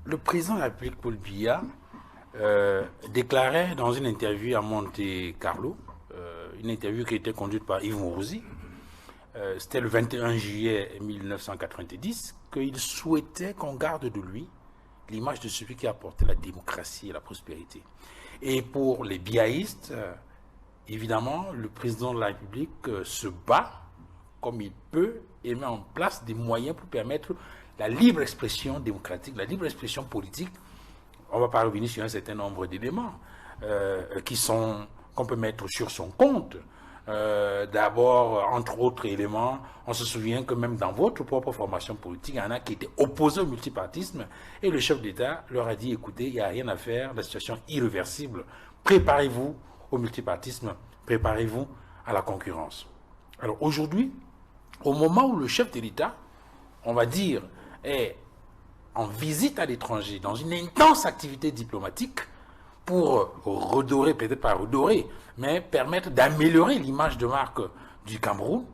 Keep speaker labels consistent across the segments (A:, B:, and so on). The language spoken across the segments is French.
A: Le président de la République, Paul Biya, déclarait dans une interview à Monte Carlo, une interview qui était conduite par Yves Mourouzi, c'était le 21 juillet 1990, qu'il souhaitait qu'on garde de lui l'image de celui qui a apporté la démocratie et la prospérité. Et pour les biaïstes, évidemment, le président de la République se bat comme il peut et met en place des moyens pour permettre la libre expression démocratique, la libre expression politique. On ne va pas revenir sur un certain nombre d'éléments qu'on peut mettre sur son compte. D'abord, entre autres éléments, on se souvient que même dans votre propre formation politique, il y en a qui étaient opposés au multipartisme et le chef d'État leur a dit, écoutez, il n'y a rien à faire, la situation est irréversible, préparez-vous au multipartisme, préparez-vous à la concurrence. Alors aujourd'hui, au moment où le chef de l'État, on va dire, est en visite à l'étranger, dans une intense activité diplomatique, pour redorer, peut-être pas redorer, mais permettre d'améliorer l'image de marque du Cameroun.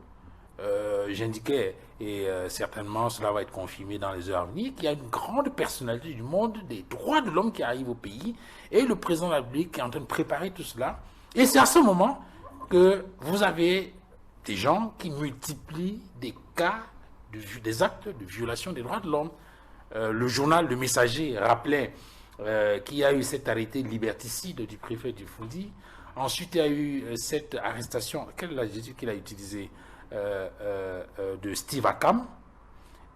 A: J'indiquais, et certainement cela va être confirmé dans les heures à venir, qu'il y a une grande personnalité du monde des droits de l'homme qui arrive au pays, et le président de la République est en train de préparer tout cela. Et c'est à ce moment que vous avez des gens qui multiplient des cas, des actes de violation des droits de l'homme. Le journal Le Messager rappelait qu'il y a eu cet arrêté liberticide du préfet du Foundi. Ensuite, il y a eu cette arrestation, quel adjectif qu'il a utilisé, de Steve Akam,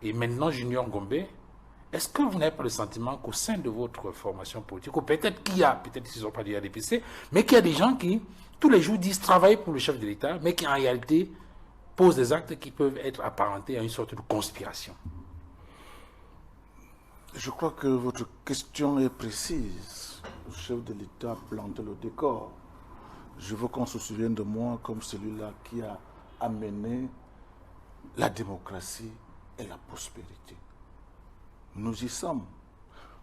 A: et maintenant Junior Ngombe. Est-ce que vous n'avez pas le sentiment qu'au sein de votre formation politique, ou peut-être qu'ils ne sont pas du RDPC, mais qu'il y a des gens qui, tous les jours, disent travailler pour le chef de l'État, mais qui en réalité posent des actes qui peuvent être apparentés à une sorte de conspiration?
B: Je crois que votre question est précise. Le chef de l'État plante le décor. Je veux qu'on se souvienne de moi comme celui-là qui a amené la démocratie et la prospérité. Nous y sommes.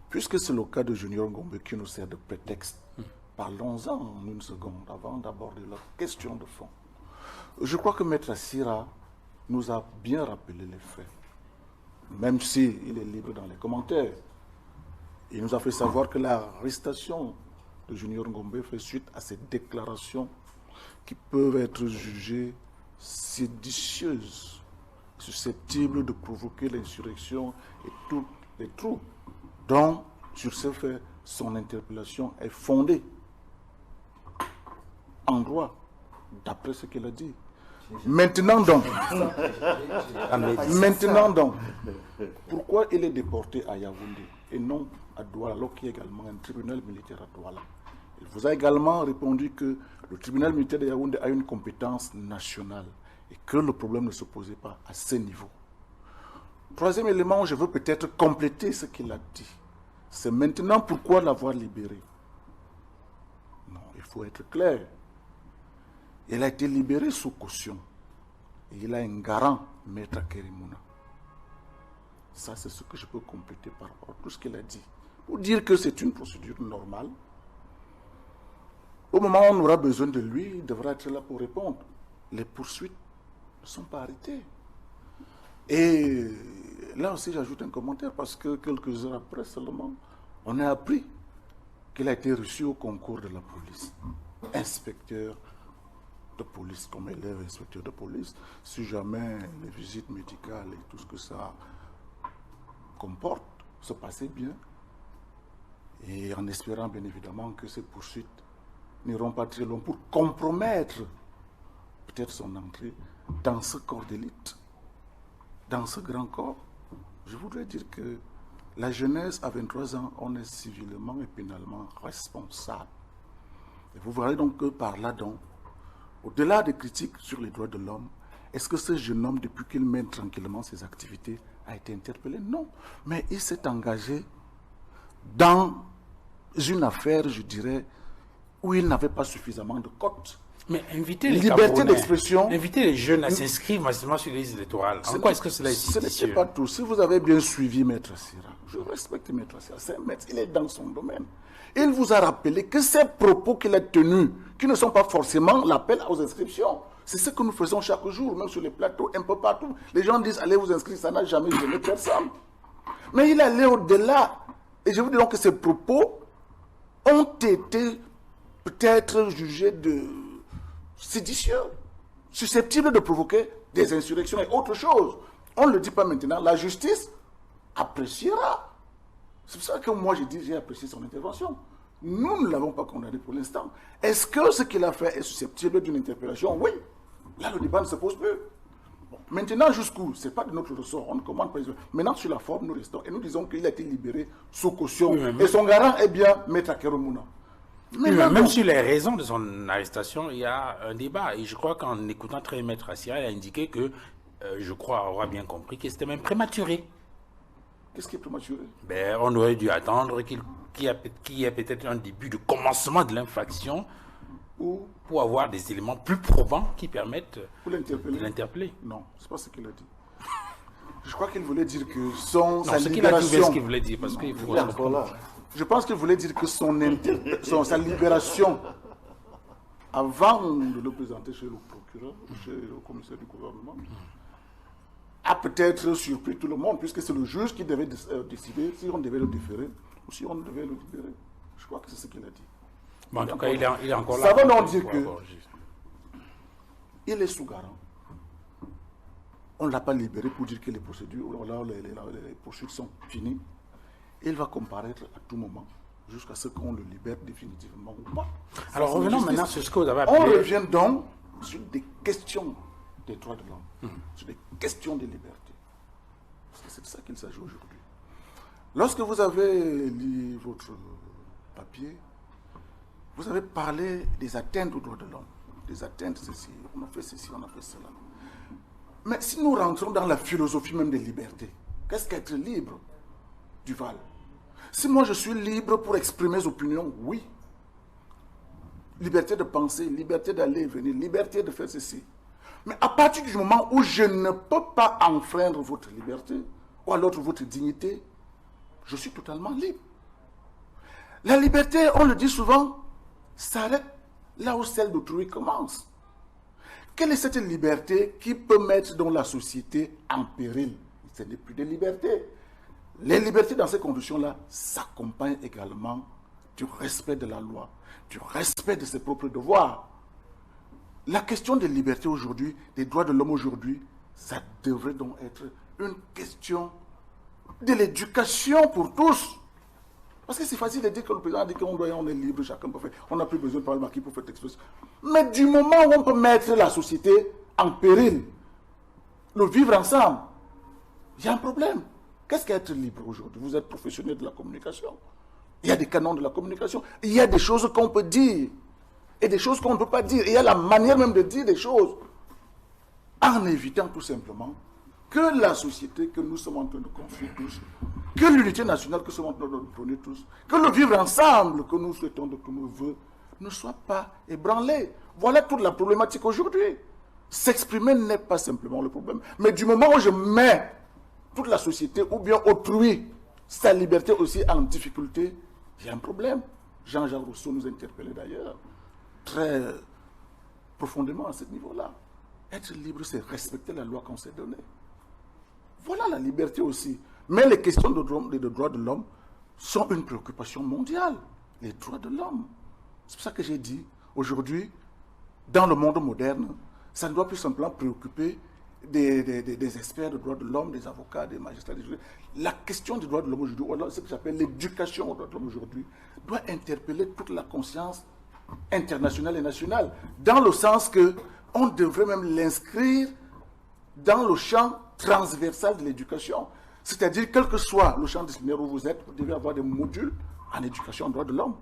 B: Puisque c'est le cas de Junior Ngombe qui nous sert de prétexte, parlons-en en une seconde avant d'aborder la question de fond. Je crois que Maître Sira nous a bien rappelé les faits. Même s'il est libre dans les commentaires. Il nous a fait savoir que l'arrestation de Junior Ngombe fait suite à ces déclarations qui peuvent être jugées séditieuses, susceptibles de provoquer l'insurrection et tous les troubles. Donc, sur ce fait, son interpellation est fondée en droit, d'après ce qu'il a dit. Maintenant donc, pourquoi il est déporté à Yaoundé et non à Douala, alors qu'il y a également un tribunal militaire à Douala? Il vous a également répondu que le tribunal militaire de Yaoundé a une compétence nationale et que le problème ne se posait pas à ce niveau. Troisième élément, je veux peut-être compléter ce qu'il a dit. C'est maintenant pourquoi l'avoir libéré. Non, il faut être clair. Il a été libéré sous caution. Et il a un garant, Maître Kerimuna. Ça, c'est ce que je peux compléter par rapport à tout ce qu'il a dit. Pour dire que c'est une procédure normale. Au moment où on aura besoin de lui, il devra être là pour répondre. Les poursuites ne sont pas arrêtées. Et là aussi, j'ajoute un commentaire parce que quelques heures après seulement, on a appris qu'il a été reçu au concours de la police. Inspecteur de police, comme élève inspecteur de police, si jamais les visites médicales et tout ce que ça comporte se passaient bien, et en espérant bien évidemment que ces poursuites n'iront pas très loin pour compromettre peut-être son entrée dans ce corps d'élite, dans ce grand corps. Je voudrais dire que la jeunesse à 23 ans, on est civilement et pénalement responsable. Et vous verrez donc que par là donc, au-delà des critiques sur les droits de l'homme, est-ce que ce jeune homme, depuis qu'il mène tranquillement ses activités, a été interpellé? Non. Mais il s'est engagé dans une affaire, je dirais, où il n'avait pas suffisamment de cotes.
A: Mais inviter les
B: liberté d'expression,
A: inviter les jeunes à s'inscrire massivement sur les listes électorales. En quoi est-ce que cela est
B: ce n'est pas tout. Si vous avez bien suivi Maître Sira, je respecte Maître Sira, c'est un maître, il est dans son domaine. Il vous a rappelé que ces propos qu'il a tenus, qui ne sont pas forcément l'appel aux inscriptions, c'est ce que nous faisons chaque jour, même sur les plateaux, un peu partout. Les gens disent allez vous inscrire, ça n'a jamais gêné personne. Mais il allait au-delà. Et je vous dis donc que ces propos ont été peut-être jugés de séditieux, susceptibles de provoquer des insurrections et autre chose. On ne le dit pas maintenant, la justice appréciera. C'est pour ça que moi j'ai apprécié son intervention. Nous ne l'avons pas condamné pour l'instant. Est-ce que ce qu'il a fait est susceptible d'une interpellation? Oui. Là, le débat ne se pose plus. Bon. Maintenant, jusqu'où? Ce n'est pas de notre ressort. On ne commande pas. Maintenant, sur la forme, nous restons. Et nous disons qu'il a été libéré sous caution. Oui, et son garant est bien Maître Akeromouna.
A: Oui, même sur les raisons de son arrestation, il y a un débat. Et je crois qu'en écoutant très Maître Assia, il a indiqué que, je crois avoir bien compris, que c'était même prématuré.
B: Qu'est-ce qui est prématuré?
A: Ben, on aurait dû attendre qu'il y ait peut-être un début de commencement de l'infraction pour avoir des éléments plus probants qui permettent de l'interpeller.
B: Non, c'est pas ce qu'il a dit. Je crois qu'il voulait dire que sa
A: ce
B: libération...
A: qu'il voulait dire, parce qu'il faut...
B: Je pense qu'il voulait dire que sa libération, avant de le présenter chez le procureur, chez le commissaire du gouvernement, a peut-être surpris tout le monde, puisque c'est le juge qui devait décider si on devait le déférer ou si on devait le libérer. Je crois que c'est ce qu'il a dit.
A: Bon, en tout cas, il est encore là.
B: Ça veut donc dire que il est sous garant. On ne l'a pas libéré pour dire que les procédures, les poursuites sont finies. Il va comparaître à tout moment jusqu'à ce qu'on le libère définitivement ou pas.
A: Alors revenons maintenant sur ce que vous avez appelé...
B: On revient donc sur des questions des droits de l'homme, sur des questions de liberté. Parce que c'est de ça qu'il s'agit aujourd'hui. Lorsque vous avez lu votre papier, vous avez parlé des atteintes aux droits de l'homme. Des atteintes, ceci, on a fait ceci, on a fait cela. Mais si nous rentrons dans la philosophie même des libertés, qu'est-ce qu'être libre, Duval? Si moi je suis libre pour exprimer mes opinions, oui. Liberté de penser, liberté d'aller et venir, liberté de faire ceci. Mais à partir du moment où je ne peux pas enfreindre votre liberté, ou alors votre dignité, je suis totalement libre. La liberté, on le dit souvent, s'arrête là où celle d'autrui commence. Quelle est cette liberté qui peut mettre dans la société en péril? Ce n'est plus de liberté. Les libertés dans ces conditions-là s'accompagnent également du respect de la loi, du respect de ses propres devoirs. La question des libertés aujourd'hui, des droits de l'homme aujourd'hui, ça devrait donc être une question de l'éducation pour tous. Parce que c'est facile de dire que le président dit qu'on est libre, chacun peut faire. On n'a plus besoin de parler marquis pour faire expression. Mais du moment où on peut mettre la société en péril, le vivre ensemble, il y a un problème. Qu'est-ce qu'être libre aujourd'hui? Vous êtes professionnel de la communication. Il y a des canons de la communication. Il y a des choses qu'on peut dire et des choses qu'on ne peut pas dire. Il y a la manière même de dire des choses en évitant tout simplement que la société que nous sommes en train de construire tous, que l'unité nationale que nous sommes en train de prôner tous, que le vivre ensemble que nous souhaitons, que nous voulons, ne soit pas ébranlé. Voilà toute la problématique aujourd'hui. S'exprimer n'est pas simplement le problème. Mais du moment où je mets toute la société ou bien autrui, sa liberté aussi en difficulté, il y a un problème. Jean-Jacques Rousseau nous interpellait d'ailleurs très profondément à ce niveau-là. Être libre, c'est respecter la loi qu'on s'est donnée. Voilà la liberté aussi. Mais les questions de droits de l'homme sont une préoccupation mondiale. Les droits de l'homme. C'est pour ça que j'ai dit, aujourd'hui, dans le monde moderne, ça ne doit plus simplement préoccuper des experts de droits de l'homme, des avocats, des magistrats, des juges. La question des droits de l'homme aujourd'hui, ce que j'appelle l'éducation aux droits de l'homme aujourd'hui, doit interpeller toute la conscience internationale et nationale, dans le sens que on devrait même l'inscrire dans le champ transversal de l'éducation. C'est-à-dire, quel que soit le champ disciplinaire où vous êtes, vous devez avoir des modules en éducation aux droits de l'homme.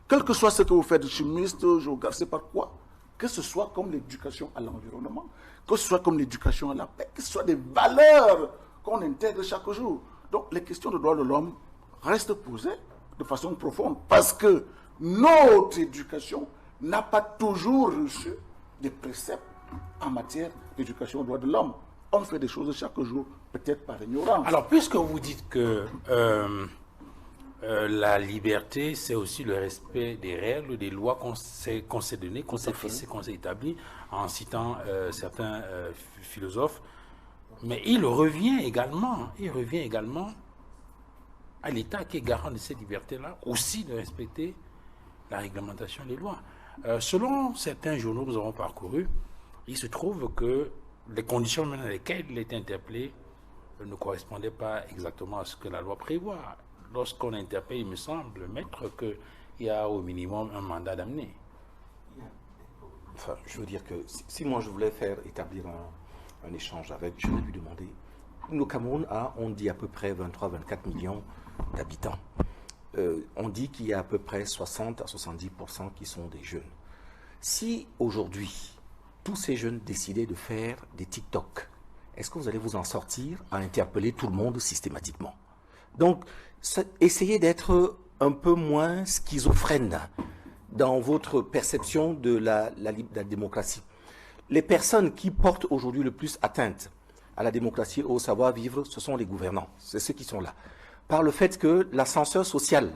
B: Quel que soit ce que vous faites, chimiste, géographe, c'est par quoi, que ce soit comme l'éducation à l'environnement, que ce soit comme l'éducation à la paix, que ce soit des valeurs qu'on intègre chaque jour. Donc, les questions de droits de l'homme restent posées de façon profonde parce que notre éducation n'a pas toujours reçu des préceptes en matière d'éducation aux droits de l'homme. On fait des choses chaque jour, peut-être par ignorance.
A: Alors, puisque vous dites que la liberté, c'est aussi le respect des règles, des lois qu'on s'est données, qu'on s'est fixées, qu'on s'est établies, en citant certains philosophes, mais il revient également à l'État qui est garant de ces libertés-là aussi de respecter la réglementation des lois. Selon certains journaux que nous avons parcourus, il se trouve que les conditions dans lesquelles il était interpellé ne correspondaient pas exactement à ce que la loi prévoit. Lorsqu'on interpelle, il me semble, maître, qu'il y a au minimum un mandat d'amener.
C: Enfin, je veux dire que si moi je voulais faire établir un échange avec, je vais lui demander. Nous, au Cameroun, on dit à peu près 23-24 millions d'habitants. On dit qu'il y a à peu près 60 à 70% qui sont des jeunes. Si aujourd'hui, tous ces jeunes décidaient de faire des TikTok, est-ce que vous allez vous en sortir à interpeller tout le monde systématiquement? Donc, essayez d'être un peu moins schizophrène dans votre perception de la démocratie. Les personnes qui portent aujourd'hui le plus atteinte à la démocratie et au savoir-vivre, ce sont les gouvernants, c'est ceux qui sont là. Par le fait que l'ascenseur social,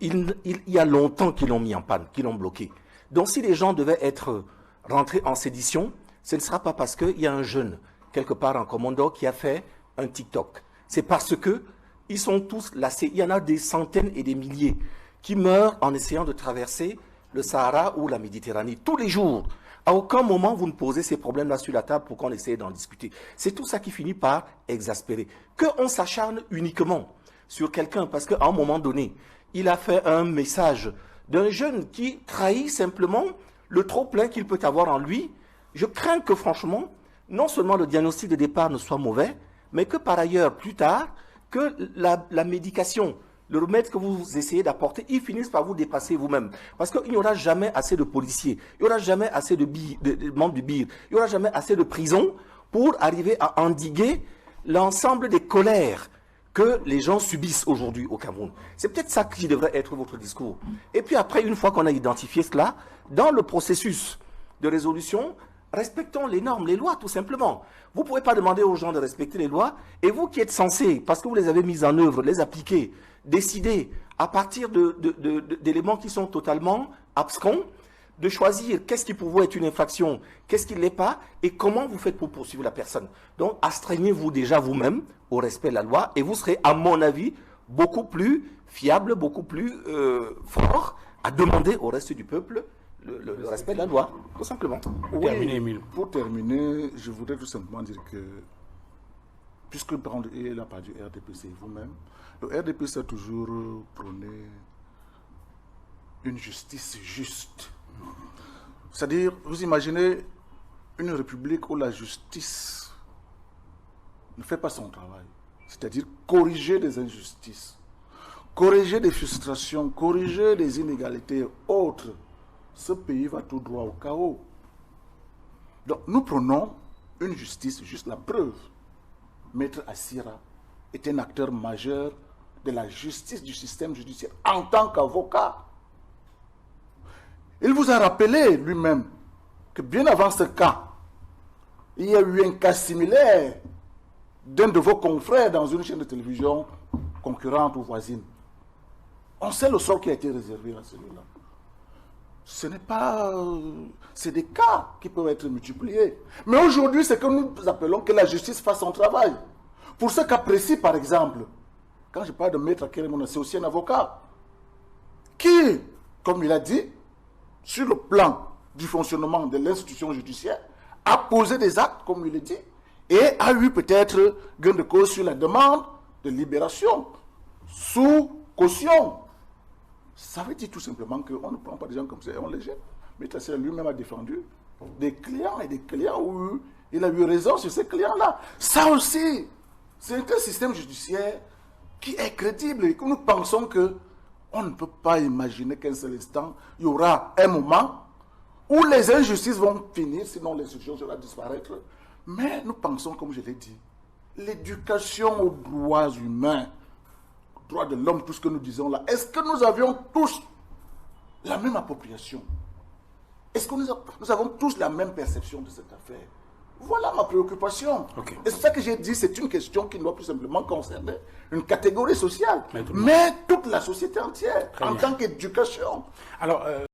C: il y a longtemps qu'ils l'ont mis en panne, qu'ils l'ont bloqué. Donc si les gens devaient être rentrés en sédition, ce ne sera pas parce qu'il y a un jeune, quelque part en commando, qui a fait un TikTok. C'est parce que ils sont tous lassés. Il y en a des centaines et des milliers qui meurent en essayant de traverser le Sahara ou la Méditerranée tous les jours. À aucun moment, vous ne posez ces problèmes-là sur la table pour qu'on essaye d'en discuter. C'est tout ça qui finit par exaspérer. Qu'on s'acharne uniquement sur quelqu'un parce qu'à un moment donné, il a fait un message d'un jeune qui trahit simplement le trop-plein qu'il peut avoir en lui. Je crains que franchement, non seulement le diagnostic de départ ne soit mauvais, mais que par ailleurs, plus tard, que la médication, le remède que vous essayez d'apporter, il finisse par vous dépasser vous-même. Parce qu'il n'y aura jamais assez de policiers, il n'y aura jamais assez de membres du BIR, il n'y aura jamais assez de prisons pour arriver à endiguer l'ensemble des colères que les gens subissent aujourd'hui au Cameroun. C'est peut-être ça qui devrait être votre discours. Et puis après, une fois qu'on a identifié cela, dans le processus de résolution, respectons les normes, les lois, tout simplement. Vous ne pouvez pas demander aux gens de respecter les lois, et vous qui êtes censés, parce que vous les avez mises en œuvre, les appliquer, décider, à partir d'éléments qui sont totalement abscons, de choisir qu'est-ce qui pour vous est une infraction, qu'est-ce qui ne l'est pas, et comment vous faites pour poursuivre la personne. Donc, astreignez-vous déjà vous-même au respect de la loi, et vous serez, à mon avis, beaucoup plus fiable, beaucoup plus fort à demander au reste du peuple le respect de la loi, tout simplement.
B: Oui, terminer, Emile. Pour terminer, je voudrais tout simplement dire que, puisque il n'a pas du RDPC vous-même, le RDPC a toujours prôné une justice juste. C'est-à-dire, vous imaginez une république où la justice ne fait pas son travail. C'est-à-dire corriger des injustices, corriger des frustrations, corriger des inégalités autres. Ce pays va tout droit au chaos. Donc, nous prenons une justice juste. La preuve. Maître Assira est un acteur majeur de la justice du système judiciaire en tant qu'avocat. Il vous a rappelé lui-même que bien avant ce cas, il y a eu un cas similaire d'un de vos confrères dans une chaîne de télévision concurrente ou voisine. On sait le sort qui a été réservé à celui-là. Ce n'est pas... c'est des cas qui peuvent être multipliés. Mais aujourd'hui, c'est que nous appelons que la justice fasse son travail. Pour ce cas précis, par exemple, quand je parle de Maître Akérémona, c'est aussi un avocat qui, comme il a dit, sur le plan du fonctionnement de l'institution judiciaire, a posé des actes, comme il l'a dit, et a eu peut-être gain de cause sur la demande de libération, sous caution. Ça veut dire tout simplement qu'on ne prend pas des gens comme ça et on les jette. Mais Tassel lui-même a défendu des clients et des clients où il a eu raison sur ces clients-là. Ça aussi, c'est un système judiciaire qui est crédible et que nous pensons qu'on ne peut pas imaginer qu'un seul instant, il y aura un moment où les injustices vont finir, sinon l'institution va disparaître. Mais nous pensons, comme je l'ai dit, l'éducation aux droits humains, droits de l'homme, tout ce que nous disons là, est-ce que nous avions tous la même appropriation? Est-ce que nous avons tous la même perception de cette affaire? Voilà ma préoccupation. Okay. Et c'est ça que j'ai dit, c'est une question qui ne doit plus simplement concerner une catégorie sociale, mais toute la société entière, en tant qu'éducation.
A: Alors,